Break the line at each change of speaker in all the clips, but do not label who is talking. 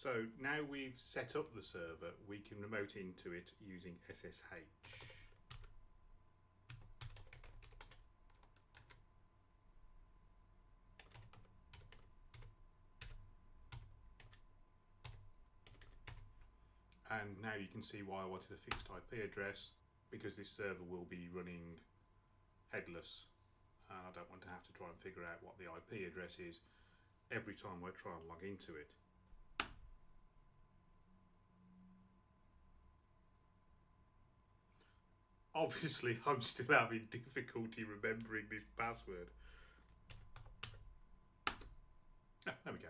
So now we've set up the server, we can remote into it using SSH. And now you can see why I wanted a fixed IP address, because this server will be running headless and I don't want to have to try and figure out what the IP address is every time I try and log into it. Obviously I'm still having difficulty remembering this password. There we go.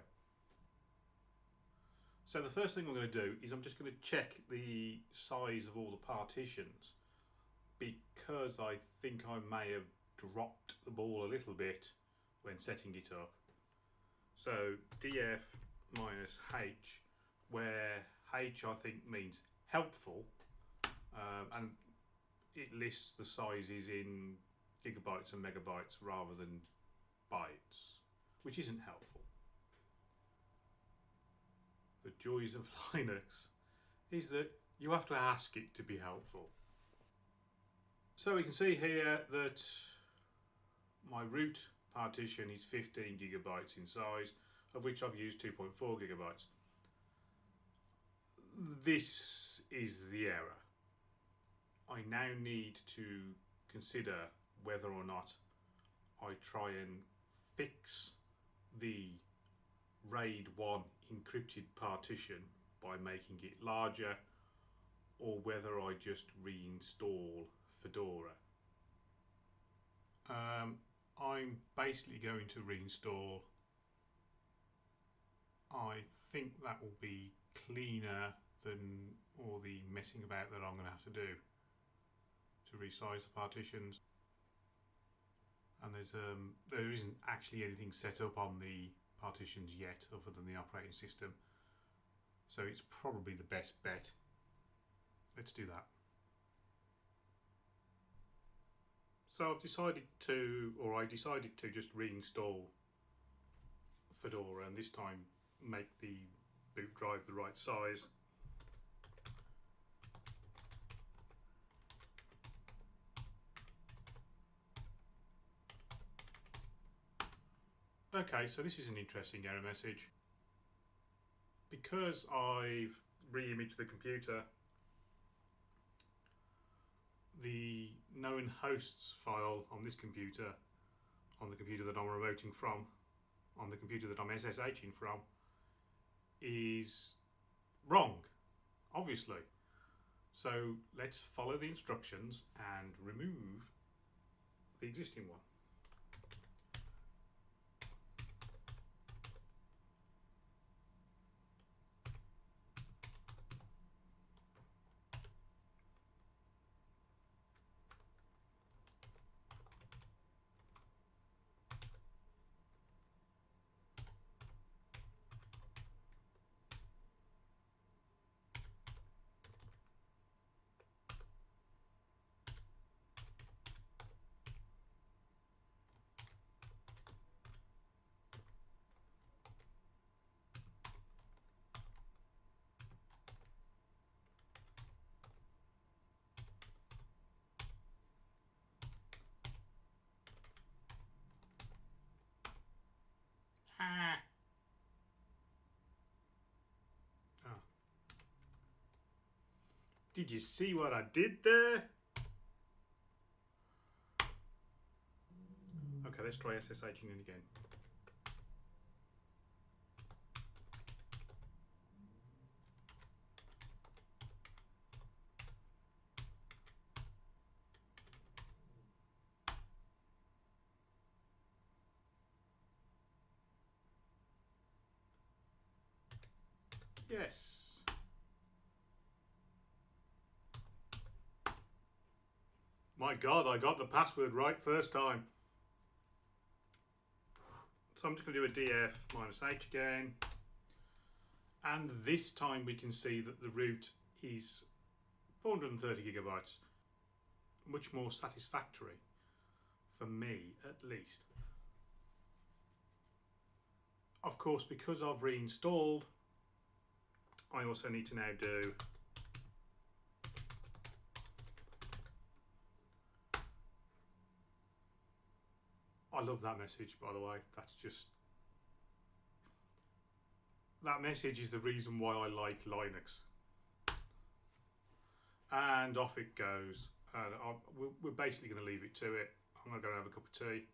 So the first thing I'm going to do is I'm just going to check the size of all the partitions, because I think I may have dropped the ball a little bit when setting it up. So df minus h, where h I think means helpful, and it lists the sizes in gigabytes and megabytes rather than bytes, which isn't helpful. The joys of Linux is that you have to ask it to be helpful. So we can see here that my root partition is 15 gigabytes in size, of which I've used 2.4 gigabytes. This is the error. I now need to consider whether or not I try and fix the RAID 1 encrypted partition by making it larger, or whether I just reinstall Fedora. I'm basically going to reinstall. I think that will be cleaner than all the messing about that I'm going to have to do to resize the partitions. And there isn't actually anything set up on the partitions yet other than the operating system, so it's probably the best bet. Let's do that. So I decided to just reinstall Fedora, and this time make the boot drive the right size. Okay, so this is an interesting error message. Because I've re-imaged the computer, the known hosts file on this computer, on the computer that I'm remoting from, on the computer that I'm SSHing from, is wrong, obviously. So let's follow the instructions and remove the existing one. Oh. Did you see what I did there? Okay, let's try SSHing in again. Yes. My God, I got the password right first time. So I'm just going to do a df minus h again. And this time we can see that the root is 430 gigabytes. Much more satisfactory, for me at least. Of course, because I've reinstalled I also need to now do I love that message, by the way. That's just, that message is the reason why I like Linux. And off it goes. And we're basically going to leave it to it. I'm going to go and have a cup of tea.